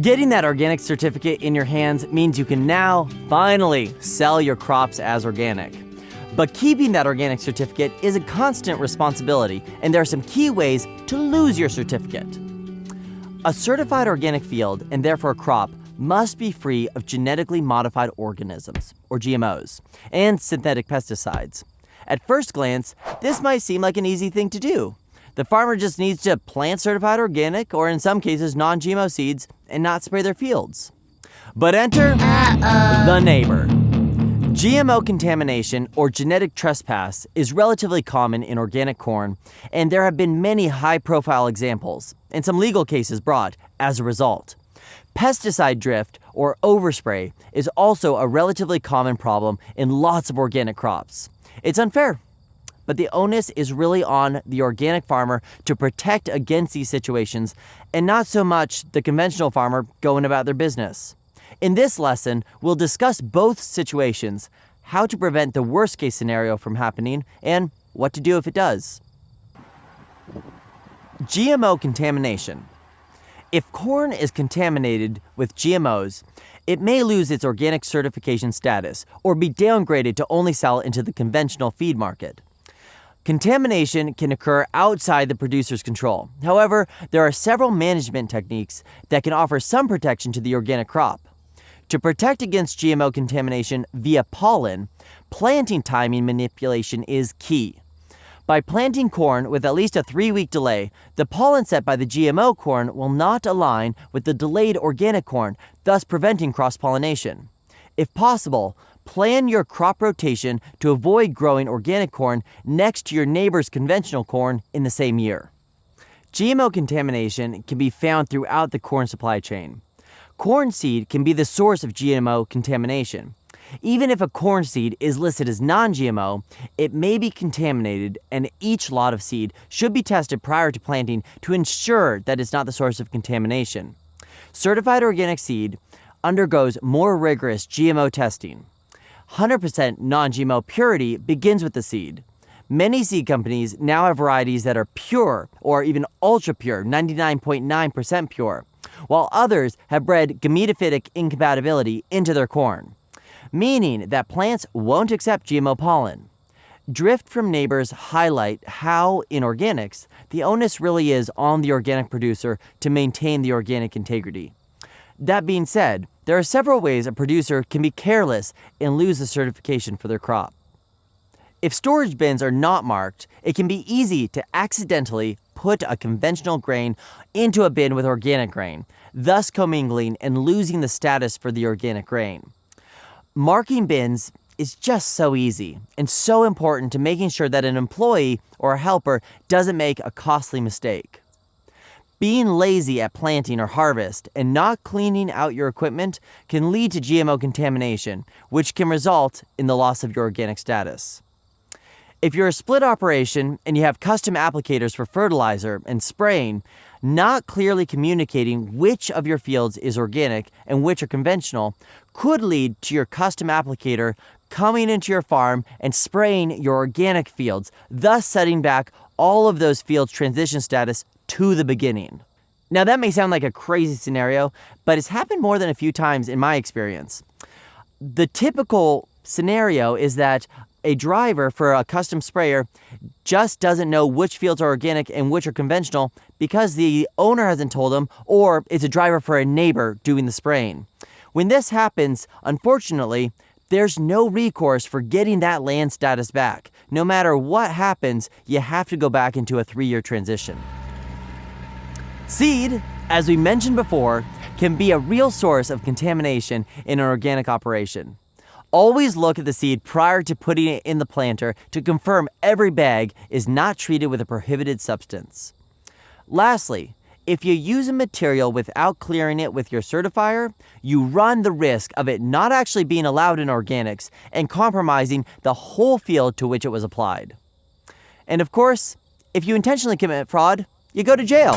Getting that organic certificate in your hands means you can now, finally, sell your crops as organic. But keeping that organic certificate is a constant responsibility, and there are some key ways to lose your certificate. A certified organic field, and therefore crop, must be free of genetically modified organisms, or GMOs, and synthetic pesticides. At first glance, this might seem like an easy thing to do. The farmer just needs to plant certified organic, or in some cases non-GMO seeds, and not spray their fields. But enter the neighbor. GMO contamination, or genetic trespass, is relatively common in organic corn, and there have been many high-profile examples, and some legal cases brought as a result. Pesticide drift, or overspray, is also a relatively common problem in lots of organic crops. It's unfair, but the onus is really on the organic farmer to protect against these situations, and not so much the conventional farmer going about their business. In this lesson, we'll discuss both situations, how to prevent the worst-case scenario from happening, and what to do if it does. GMO contamination. If corn is contaminated with GMOs, it may lose its organic certification status or be downgraded to only sell into the conventional feed market. Contamination can occur outside the producer's control. However, there are several management techniques that can offer some protection to the organic crop. To protect against GMO contamination via pollen, planting timing manipulation is key. By planting corn with at least a 3-week delay, the pollen set by the GMO corn will not align with the delayed organic corn, thus preventing cross-pollination. If possible, plan your crop rotation to avoid growing organic corn next to your neighbor's conventional corn in the same year. GMO contamination can be found throughout the corn supply chain. Corn seed can be the source of GMO contamination. Even if a corn seed is listed as non-GMO, it may be contaminated, and each lot of seed should be tested prior to planting to ensure that it's not the source of contamination. Certified organic seed undergoes more rigorous GMO testing. 100% non-GMO purity begins with the seed. Many seed companies now have varieties that are pure or even ultra-pure, 99.9% pure, while others have bred gametophytic incompatibility into their corn, meaning that plants won't accept GMO pollen. Drift from neighbors highlight how, in organics, the onus really is on the organic producer to maintain the organic integrity. That being said, there are several ways a producer can be careless and lose the certification for their crop. If storage bins are not marked, it can be easy to accidentally put a conventional grain into a bin with organic grain, thus commingling and losing the status for the organic grain. Marking bins is just so easy and so important to making sure that an employee or a helper doesn't make a costly mistake. Being lazy at planting or harvest and not cleaning out your equipment can lead to GMO contamination, which can result in the loss of your organic status. If you're a split operation and you have custom applicators for fertilizer and spraying, not clearly communicating which of your fields is organic and which are conventional could lead to your custom applicator coming into your farm and spraying your organic fields, thus setting back all of those fields' transition status to the beginning. Now that may sound like a crazy scenario, but it's happened more than a few times in my experience. The typical scenario is that a driver for a custom sprayer just doesn't know which fields are organic and which are conventional because the owner hasn't told him, or it's a driver for a neighbor doing the spraying. When this happens, unfortunately, there's no recourse for getting that land status back. No matter what happens, you have to go back into a 3-year transition. Seed, as we mentioned before, can be a real source of contamination in an organic operation. Always look at the seed prior to putting it in the planter to confirm every bag is not treated with a prohibited substance. Lastly, if you use a material without clearing it with your certifier, you run the risk of it not actually being allowed in organics and compromising the whole field to which it was applied. And of course, if you intentionally commit fraud, you go to jail.